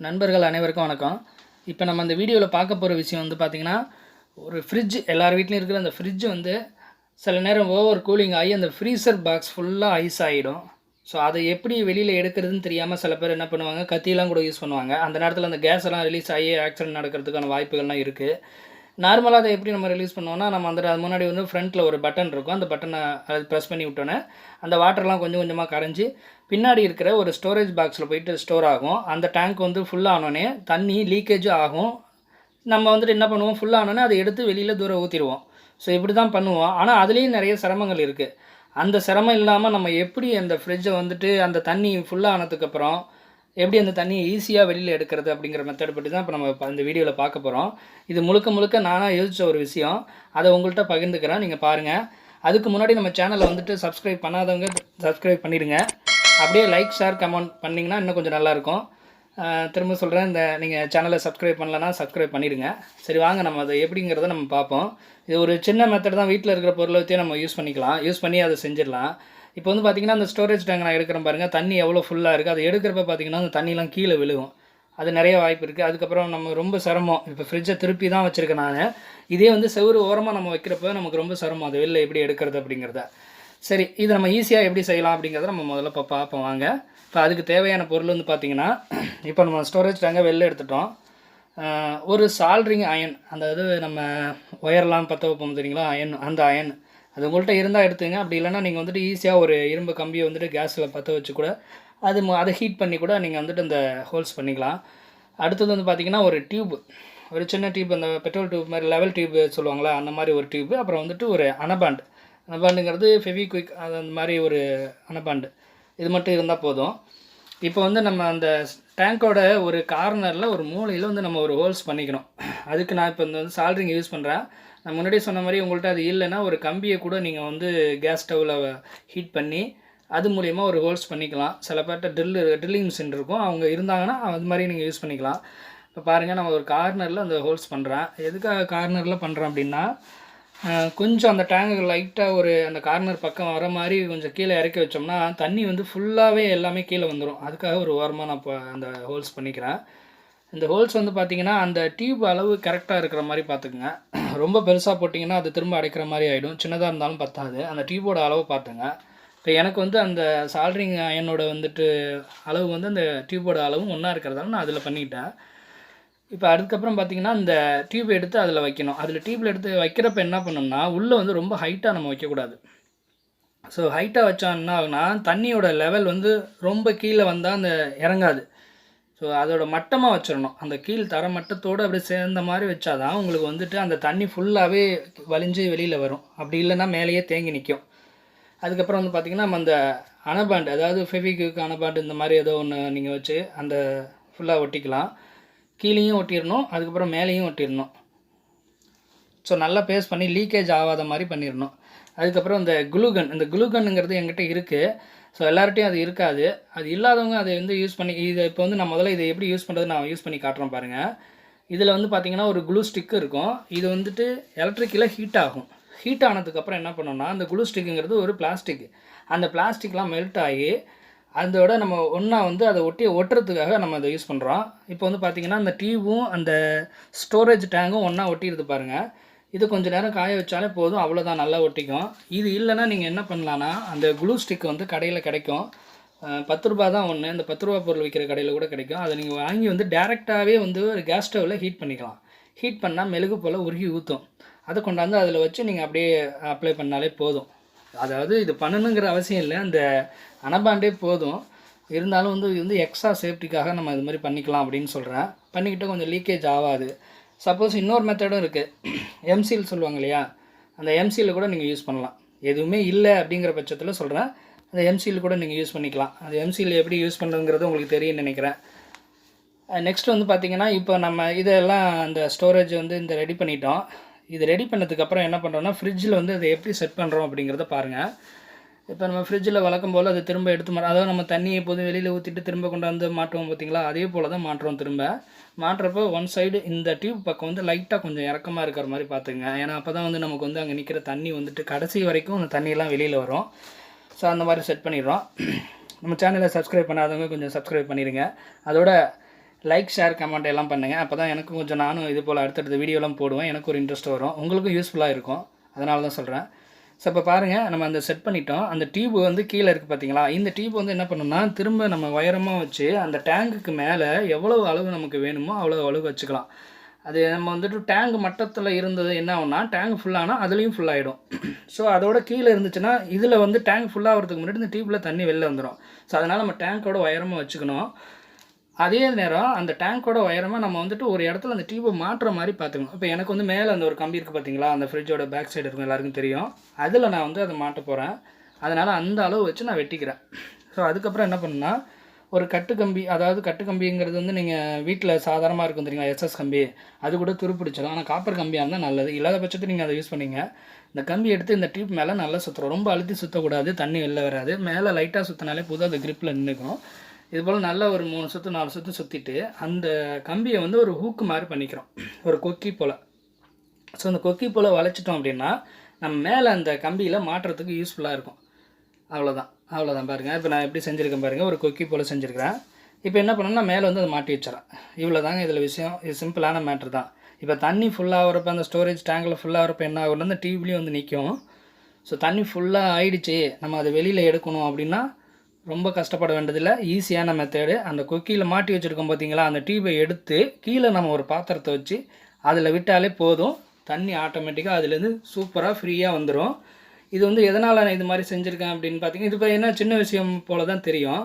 நண்பர்கள் அனைவருக்கும் வணக்கம். இப்போ நம்ம இந்த வீடியோவில் பார்க்க போகிற விஷயம் வந்து பார்த்திங்கன்னா, ஒரு ஃப்ரிட்ஜ் எல்லார் வீட்லேயும் இருக்கிற அந்த ஃப்ரிட்ஜ் வந்து சில நேரம் ஓவர் கூலிங் ஆகி அந்த ஃப்ரீசர் பாக்ஸ் ஃபுல்லாக ஐஸ் ஆகிடும். ஸோ அதை எப்படி வெளியில் எடுக்கிறதுன்னு தெரியாமல் சில பேர் என்ன பண்ணுவாங்க, கத்தியெல்லாம் கூட யூஸ் பண்ணுவாங்க. அந்த நேரத்தில் அந்த கேஸ் எல்லாம் ரிலீஸ் ஆகி ஆக்சிடென்ட் நடக்கிறதுக்கான வாய்ப்புகள்லாம் இருக்குது. நார்மலாக அதை எப்படி நம்ம ரிலீஸ் பண்ணுவோம்னா, நம்ம வந்துட்டு அது முன்னாடி வந்து ஃப்ரண்ட்டில் ஒரு பட்டன் இருக்கும். அந்த பட்டனை அது ப்ரெஸ் பண்ணி விட்டோன்னே அந்த வாட்டர்லாம் கொஞ்சம் கொஞ்சமாக கரைஞ்சி பின்னாடி இருக்கிற ஒரு ஸ்டோரேஜ் பாக்ஸில் போயிட்டு ஸ்டோர் ஆகும். அந்த டேங்க் வந்து ஃபுல்லானோடனே தண்ணி லீக்கேஜும் ஆகும். நம்ம வந்துட்டு என்ன பண்ணுவோம், ஃபுல்லானோடனே அதை எடுத்து வெளியில் தூரம் ஊற்றிடுவோம். ஸோ இப்படி தான் பண்ணுவோம். ஆனால் அதுலேயும் நிறைய சிரமங்கள் இருக்குது. அந்த சிரமம் இல்லாமல் நம்ம எப்படி அந்த ஃப்ரிட்ஜை வந்துட்டு அந்த தண்ணி ஃபுல்லாக ஆனதுக்கப்புறம் எப்படி அந்த தண்ணியை ஈஸியாக வெளியில் எடுக்கிறது அப்படிங்கிற மெத்தட் பற்றி தான் இப்போ நம்ம இந்த வீடியோவில் பார்க்க போகிறோம். இது முழுக்க முழுக்க நானாக யோசித்த ஒரு விஷயம். அதை உங்கள்கிட்ட பகிர்ந்துக்கிறேன், நீங்கள் பாருங்கள். அதுக்கு முன்னாடி நம்ம சேனலை வந்துட்டு சப்ஸ்கிரைப் பண்ணாதவங்க சப்ஸ்கிரைப் பண்ணிடுங்க. அப்படியே லைக், ஷேர், கமெண்ட் பண்ணிங்கன்னா இன்னும் கொஞ்சம் நல்லாயிருக்கும். திரும்ப சொல்கிறேன், இந்த நீங்கள் சேனலை சப்ஸ்கிரைப் பண்ணலன்னா சப்ஸ்கிரைப் பண்ணிடுங்க. சரி, வாங்க நம்ம அதை எப்படிங்கிறத நம்ம பார்ப்போம். இது ஒரு சின்ன மெத்தட் தான், வீட்டில் இருக்கிற பொருளை வச்சே நம்ம யூஸ் பண்ணி அதை செஞ்சிடலாம். இப்போ வந்து பார்த்திங்கன்னா அந்த ஸ்டோரேஜ் டேங்க் நான் எடுக்கிறேன் பாருங்கள், தண்ணி எவ்வளோ ஃபுல்லாக இருக்குது. அதை எடுக்கிறப்ப பார்த்திங்கன்னா அந்த தண்ணிலாம் கீழே விழுகும். அது நிறைய வாய்ப்பு இருக்குது. அதுக்கப்புறம் நம்ம ரொம்ப சிரமம். இப்போ ஃப்ரிட்ஜை திருப்பி தான் வச்சுருக்கேன் நான். இதே வந்து செவ்வறு ஓரமாக நம்ம வைக்கிறப்ப நமக்கு ரொம்ப சிரமம், அது வெளில எப்படி எடுக்கிறது அப்படிங்கிறத. சரி, இது நம்ம ஈஸியாக எப்படி செய்யலாம் அப்படிங்கிறத நம்ம முதல்ல இப்போ பார்ப்போம் வாங்க. இப்போ அதுக்கு தேவையான பொருள் வந்து பார்த்திங்கன்னா, இப்போ நம்ம ஸ்டோரேஜ் டேங்கை வெளில எடுத்துட்டோம். ஒரு சால்ட்ரிங் அயன், அதாவது நம்ம ஒயர்லாம் பற்ற வைப்போம் தெரியுங்களா, அயன், அந்த அயன் அது உங்கள்கிட்ட இருந்தால் எடுத்துங்க. அப்படி இல்லைனா நீங்கள் வந்துட்டு ஈஸியாக ஒரு இரும்பு கம்பியை வந்துட்டு கேஸில் பற்ற வச்சு கூட அதை ஹீட் பண்ணி கூட நீங்கள் வந்துட்டு இந்த ஹோல்ஸ் பண்ணிக்கலாம். அடுத்தது வந்து பார்த்திங்கன்னா ஒரு டியூப், ஒரு சின்ன டியூப், அந்த பெட்ரோல் டியூப் மாதிரி லெவல் டியூப் சொல்லுவாங்களா, அந்த மாதிரி ஒரு டியூப்பு. அப்புறம் வந்துட்டு ஒரு அனபாண்டுங்கிறது ஃபெவிக்விக், அது அந்த மாதிரி ஒரு அனபாண்டு. இது மட்டும் இருந்தால் போதும். இப்போ வந்து நம்ம அந்த டேங்கோட ஒரு கார்னரில் ஒரு மூலையில் வந்து நம்ம ஒரு ஹோல்ஸ் பண்ணிக்கணும். அதுக்கு நான் இப்போ வந்து சால்ட்ரிங் யூஸ் பண்ணுறேன். நான் முன்னாடி சொன்ன மாதிரி உங்கள்கிட்ட அது இல்லைன்னா ஒரு கம்பியை கூட நீங்கள் வந்து கேஸ் ஸ்டவ்வில் ஹீட் பண்ணி அது மூலிமா ஒரு ஹோல்ஸ் பண்ணிக்கலாம். சில பேர்கிட்ட ட்ரில்லிங் மிஷின் இருக்கும், அவங்க இருந்தாங்கன்னா அது மாதிரி நீங்கள் யூஸ் பண்ணிக்கலாம். இப்போ பாருங்கள், நம்ம ஒரு கார்னரில் அந்த ஹோல்ஸ் பண்ணுறேன். எதுக்காக கார்னரில் பண்ணுறேன் அப்படின்னா, கொஞ்சம் அந்த டேங்கு லைட்டாக ஒரு அந்த கார்னர் பக்கம் வர மாதிரி கொஞ்சம் கீழே இறக்கி வச்சோம்னா தண்ணி வந்து ஃபுல்லாகவே எல்லாமே கீழே வந்துடும். அதுக்காக ஒரு ஓரமாக நான் இப்போ அந்த ஹோல்ஸ் பண்ணிக்கிறேன். இந்த ஹோல்ஸ் வந்து பார்த்திங்கன்னா அந்த டியூப் அளவு கரெக்டாக இருக்கிற மாதிரி பார்த்துக்குங்க. ரொம்ப பெருசாக போட்டிங்கன்னா அது திரும்ப அடைக்கிற மாதிரி ஆகிடும். சின்னதாக இருந்தாலும் பத்தாது. அந்த டியூபோட அளவு பார்த்துங்க. இப்போ எனக்கு வந்து அந்த சால்ட்ரிங் அயனோட வந்துட்டு அளவு வந்து அந்த டியூபோட அளவும் ஒன்றா இருக்கிறதால நான் அதில் பண்ணிட்டேன். இப்போ அதுக்கப்புறம் பார்த்திங்கன்னா இந்த டியூப் எடுத்து அதில் வைக்கணும். அதில் டியூப்பில் எடுத்து வைக்கிறப்ப என்ன பண்ணணும்னா, உள்ளே வந்து ரொம்ப ஹைட்டாக நம்ம வைக்கக்கூடாது. ஸோ ஹைட்டாக வச்சா என்ன ஆகுனா, தண்ணியோட லெவல் வந்து ரொம்ப கீழே வந்தால் அந்த இறங்காது. ஸோ அதோட மட்டமாக வச்சிடணும். அந்த கீழ் தர மட்டத்தோடு அப்படியே சேர்ந்த மாதிரி வச்சா தான் உங்களுக்கு வந்துட்டு அந்த தண்ணி ஃபுல்லாகவே வலிஞ்சு வெளியில் வரும். அப்படி இல்லைன்னா மேலேயே தேங்கி நிற்கும். அதுக்கப்புறம் வந்து பார்த்திங்கன்னா நம்ம அந்த அனபாண்டு, அதாவது ஃபெவிக்விக் அனபாண்டு, இந்த மாதிரி ஏதோ ஒன்று நீங்கள் வச்சு அந்த ஃபுல்லாக ஒட்டிக்கலாம். கீழேயும் ஒட்டிடணும், அதுக்கப்புறம் மேலேயும் ஒட்டிடணும். ஸோ நல்லா பேஸ்ட் பண்ணி லீக்கேஜ் ஆகாத மாதிரி பண்ணிடணும். அதுக்கப்புறம் இந்த குளூகன்னுங்கிறது என்கிட்ட இருக்குது. ஸோ எல்லார்ட்டையும் அது இருக்காது. அது இல்லாதவங்க அதை வந்து யூஸ் பண்ணி, இதை இப்போ வந்து நான் முதல்ல இதை எப்படி யூஸ் பண்ணுறது நான் யூஸ் பண்ணி காட்டுறேன் பாருங்கள். இதில் வந்து பார்த்திங்கன்னா ஒரு குளூ ஸ்டிக்கு இருக்கும். இது வந்துட்டு எலக்ட்ரிக்கில் ஹீட் ஆகும். ஹீட் ஆனதுக்கப்புறம் என்ன பண்ணோம்னா, அந்த குளூ ஸ்டிக்குங்கிறது ஒரு பிளாஸ்டிக். அந்த பிளாஸ்டிக்லாம் மெல்ட் ஆகி அதோட நம்ம ஒன்றா வந்து அதை ஒட்டுறதுக்காக நம்ம அதை யூஸ் பண்ணுறோம். இப்போ வந்து பார்த்திங்கன்னா அந்த டியூபும் அந்த ஸ்டோரேஜ் டேங்கும் ஒன்றா ஒட்டிடுது பாருங்கள். இது கொஞ்சம் நேரம் காய வச்சாலே போதும், அவ்வளோதான், நல்லா ஒட்டிக்கும். இது இல்லைன்னா நீங்கள் என்ன பண்ணலான்னா, அந்த குளூ ஸ்டிக் வந்து கடையில் கிடைக்கும். 10 ரூபா தான் ஒன்று. இந்த 10 ரூபா பொருள் விற்கிற கடையில் கூட கிடைக்கும். அதை நீங்கள் வாங்கி வந்து டேரெக்டாகவே வந்து ஒரு கேஸ் ஸ்டவ்வில் ஹீட் பண்ணிக்கலாம். ஹீட் பண்ணால் மெழுகு போல் உருகி ஊற்றும். அதை கொண்டாந்து அதில் வச்சு நீங்கள் அப்படியே அப்ளை பண்ணாலே போதும். அதாவது இது பண்ணணுங்கிற அவசியம் இல்லை, அந்த அனபாண்டே போதும். இருந்தாலும் வந்து இது வந்து எக்ஸ்ட்ரா சேஃப்டிக்காக நம்ம இது மாதிரி பண்ணிக்கலாம் அப்படின்னு சொல்கிறேன். பண்ணிக்கிட்டால் கொஞ்சம் லீக்கேஜ் ஆகாது. சப்போஸ் இன்னொரு மெத்தடும் இருக்குது, எம்சீல் சொல்லுவாங்க இல்லையா, அந்த எம்சீல் கூட நீங்கள் யூஸ் பண்ணலாம். எதுவுமே இல்லை அப்படிங்கிற பட்சத்தில் சொல்கிறேன், அந்த எம்சீல் கூட நீங்கள் யூஸ் பண்ணிக்கலாம். அந்த எம்சீல் எப்படி யூஸ் பண்ணுறதுங்கிறது உங்களுக்கு தெரியும்னு நினைக்கிறேன். நெக்ஸ்ட் வந்து பார்த்திங்கன்னா, இப்போ நம்ம இதெல்லாம் அந்த ஸ்டோரேஜ் வந்து இந்த ரெடி பண்ணிட்டோம். இது ரெடி பண்ணதுக்கப்புறம் என்ன பண்ணுறோன்னா, ஃப்ரிட்ஜில் வந்து அதை எப்படி செட் பண்ணுறோம் அப்படிங்கிறத பாருங்கள். இப்போ நம்ம ஃப்ரிட்ஜில் வழக்கம் போல் அதை திரும்ப எடுத்து அதாவது நம்ம தண்ணியை எப்போதும் வெளியில் ஊற்றிட்டு திரும்ப கொண்டாந்து மாட்டுவோம் பார்த்திங்களா, அதே போல் தான் மாட்டுறோம். திரும்ப மாட்டுறப்போ ஒன் சைடு இந்த டியூப் பக்கம் வந்து லைட்டாக கொஞ்சம் இறக்கமாக இருக்கிற மாதிரி பார்த்துங்க. ஏன்னா அப்போ தான் வந்து நமக்கு வந்து அங்கே நிற்கிற தண்ணி வந்துட்டு கடைசி வரைக்கும் அந்த தண்ணியெல்லாம் வெளியில் வரும். ஸோ அந்த மாதிரி செட் பண்ணிடுறோம். நம்ம சேனலை சப்ஸ்கிரைப் பண்ணாதவங்க கொஞ்சம் சப்ஸ்கிரைப் பண்ணிடுங்க. அதோட லைக், ஷேர், கமெண்ட் எல்லாம் பண்ணுங்கள். அப்போ தான் எனக்கும் கொஞ்சம் நானும் இது போல் அடுத்தடுத்த வீடியோலாம் போடுவேன். எனக்கு ஒரு இன்ட்ரெஸ்ட் வரும், உங்களுக்கும் யூஸ்ஃபுல்லாக இருக்கும். அதனால தான் சொல்கிறேன். ஸோ இப்போ பாருங்கள், நம்ம அந்த செட் பண்ணிட்டோம். அந்த டியூப் வந்து கீழே இருக்குது பார்த்தீங்களா? இந்த டியூப் வந்து என்ன பண்ணணும்னா, திரும்ப நம்ம உயரமாக வச்சு அந்த டேங்குக்கு மேலே எவ்வளோ அளவு நமக்கு வேணுமோ அவ்வளோ அளவு வச்சுக்கலாம். அது நம்ம வந்துட்டு டேங்க் மட்டத்தில் இருந்தது என்ன ஆகும்னா, டேங்க் ஃபுல்லானால் அதுலேயும் ஃபுல்லாகிடும். ஸோ அதோட கீழே இருந்துச்சுன்னா இதில் வந்து டேங்க் ஃபுல்லாகிறதுக்கு முன்னாடி இந்த டியூப்பில் தண்ணி வெளில வந்துடும். ஸோ அதனால் நம்ம டேங்கோட உயரமாக வச்சுக்கணும். அதே நேரம் அந்த டேங்கோட உயரமாக நம்ம வந்துட்டு ஒரு இடத்துல அந்த டியூப்பை மாற்றுற மாதிரி பார்த்துக்கணும். இப்போ எனக்கு வந்து மேலே அந்த ஒரு கம்பி இருக்குது பார்த்தீங்களா, அந்த ஃப்ரிட்ஜோட பேக் சைடு இருக்கும், எல்லாருக்கும் தெரியும். அதில் நான் வந்து அதை மாட்ட போகிறேன். அதனால் அந்த அளவு வச்சு நான் வெட்டிக்கிறேன். ஸோ அதுக்கப்புறம் என்ன பண்ணுன்னா, ஒரு கட்டு கம்பி, அதாவது கட்டு கம்பிங்கிறது வந்து நீங்கள் வீட்டில் சாதாரணமாக இருக்கும் தெரியுங்களா, எஸ்எஸ் கம்பி, அது கூட துருப்பிடிச்சிடும். ஆனால் காப்பர் கம்பியாக இருந்தால் நல்லது. இல்லாத பட்சத்தில் நீங்கள் அதை யூஸ் பண்ணிங்க. இந்த கம்பி எடுத்து இந்த டியூப் மேலே நல்லா சுற்றுறோம். ரொம்ப அழுத்தி சுற்றக்கூடாது, தண்ணி வெளில வராது. மேலே லைட்டாக சுற்றினாலே போதும், அது கிரிப்பில் நின்றுக்கணும். இது போல் நல்லா ஒரு 3 சுற்று 4 சுற்று சுற்றிட்டு அந்த கம்பியை வந்து ஒரு ஹூக்கு மாதிரி பண்ணிக்கிறோம், ஒரு கொக்கி போல். ஸோ அந்த கொக்கி போல் வளைச்சிட்டோம் அப்படின்னா நம்ம மேலே அந்த கம்பியில் மாட்டுறதுக்கு யூஸ்ஃபுல்லாக இருக்கும். அவ்வளோதான் பாருங்கள். இப்போ நான் எப்படி செஞ்சுருக்கேன் பாருங்கள், ஒரு கொக்கி போல் செஞ்சுருக்கிறேன். இப்போ என்ன பண்ணணும்னா மேலே வந்து அதை மாட்டி வச்சிடறேன். இவ்வளோ தாங்க இதில் விஷயம். இது சிம்பிளான மேட்ரு தான். இப்போ தண்ணி ஃபுல்லாகிறப்ப அந்த ஸ்டோரேஜ் டேங்கில் ஃபுல்லாகிறப்ப என்ன ஆகும்னா அந்த டியூப்லேயும் வந்து நிற்கும். ஸோ தண்ணி ஃபுல்லாக ஆகிடுச்சு, நம்ம அதை வெளியில் எடுக்கணும் அப்படின்னா ரொம்ப கஷ்டப்பட வேண்டியதில்லை. ஈஸியான மெத்தேடு. அந்த கொக்கியில் மாட்டி வச்சுருக்கோம் பார்த்தீங்களா, அந்த டியூபை எடுத்து கீழே நம்ம ஒரு பாத்திரத்தை வச்சு அதில் விட்டாலே போதும், தண்ணி ஆட்டோமேட்டிக்காக அதுலேருந்து சூப்பராக ஃப்ரீயாக வந்துடும். இது வந்து எதனால் நான் இது மாதிரி செஞ்சுருக்கேன் அப்படின்னு பார்த்தீங்கன்னா, இது பார்த்தீங்கன்னா சின்ன விஷயம் போல தான் தெரியும்.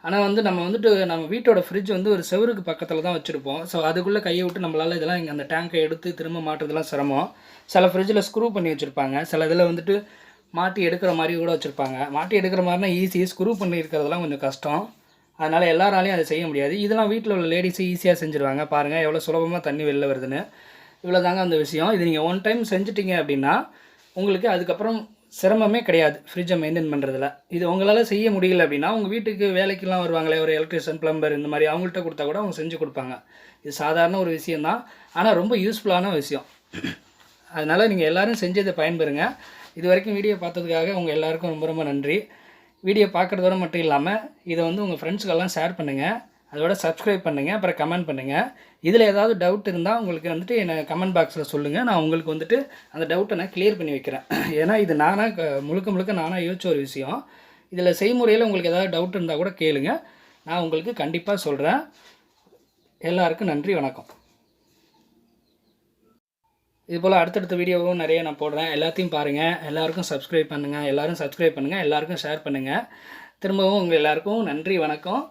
ஆனால் வந்து நம்ம வந்துட்டு நம்ம வீட்டோட ஃப்ரிட்ஜ் வந்து ஒரு செவருக்கு பக்கத்தில் தான் வச்சுருப்போம். ஸோ அதுக்குள்ளே கையை விட்டு நம்மளால் இதெல்லாம் இங்கே அந்த டேங்கை எடுத்து திரும்ப மாட்டுறதுலாம் சிரமம். சில ஃப்ரிட்ஜில் ஸ்க்ரூ பண்ணி வச்சுருப்பாங்க, சில இதில் வந்துட்டு மாட்டி எடுக்கிற மாதிரி கூட வச்சுருப்பாங்க. மாட்டி எடுக்கிற மாதிரினா ஈஸி, ஸ்க்ரூ பண்ணி இருக்கிறதெல்லாம் கொஞ்சம் கஷ்டம். அதனால் எல்லாராலையும் அதை செய்ய முடியாது. இதெல்லாம் வீட்டில் உள்ள லேடிஸு ஈஸியாக செஞ்சுருவாங்க. பாருங்கள் எவ்வளோ சுலபமாக தண்ணி வெளில வருதுன்னு. இவ்வளோ தாங்க அந்த விஷயம். இது நீங்கள் ஒன் டைம் செஞ்சுட்டிங்க அப்படின்னா உங்களுக்கு அதுக்கப்புறம் சிரமமே கிடையாது ஃப்ரிட்ஜை மெயின்டைன் பண்ணுறதுல. இது உங்களால் செய்ய முடியல அப்படின்னா உங்கள் வீட்டுக்கு வேலைக்கெல்லாம் வருவாங்களே ஒரு எலக்ட்ரிஷியன், ப்ளம்பர், இந்த மாதிரி அவங்கள்ட்ட கொடுத்தா கூட அவங்க செஞ்சு கொடுப்பாங்க. இது சாதாரண ஒரு விஷயந்தான், ஆனால் ரொம்ப யூஸ்ஃபுல்லான விஷயம். அதனால் நீங்கள் எல்லோரும் செஞ்சு இதை பயன்பெறுங்க. இது வரைக்கும் வீடியோ பார்த்ததுக்காக உங்கள் எல்லாருக்கும் ரொம்ப ரொம்ப நன்றி. வீடியோ பார்க்குறதோட மட்டும் இல்லாமல் இதை வந்து உங்கள் ஃப்ரெண்ட்ஸுக்கெல்லாம் ஷேர் பண்ணுங்கள். அதோட சப்ஸ்கிரைப் பண்ணுங்கள், அப்புறம் கமெண்ட் பண்ணுங்கள். இதில் ஏதாவது டவுட் இருந்தால் உங்களுக்கு வந்துட்டு என்னை கமெண்ட் பாக்ஸில் சொல்லுங்கள். நான் உங்களுக்கு வந்துட்டு அந்த டவுட்டை நான் கிளியர் பண்ணி வைக்கிறேன். ஏன்னா இது நானாக முழுக்க நானாக யோசிச்ச ஒரு விஷயம். இதில் செய்முறையில் உங்களுக்கு ஏதாவது டவுட் இருந்தால் கூட கேளுங்க, நான் உங்களுக்கு கண்டிப்பாக சொல்கிறேன். எல்லாருக்கும் நன்றி, வணக்கம். இதுபோல் அடுத்தடுத்த வீடியோவும் நிறைய நான் போடுறேன், எல்லாத்தையும் பாருங்கள். எல்லாருக்கும் சப்ஸ்கிரைப் பண்ணுங்கள், எல்லாரும் ஷேர் பண்ணுங்கள். திரும்பவும் உங்கள் எல்லாருக்கும் நன்றி, வணக்கம்.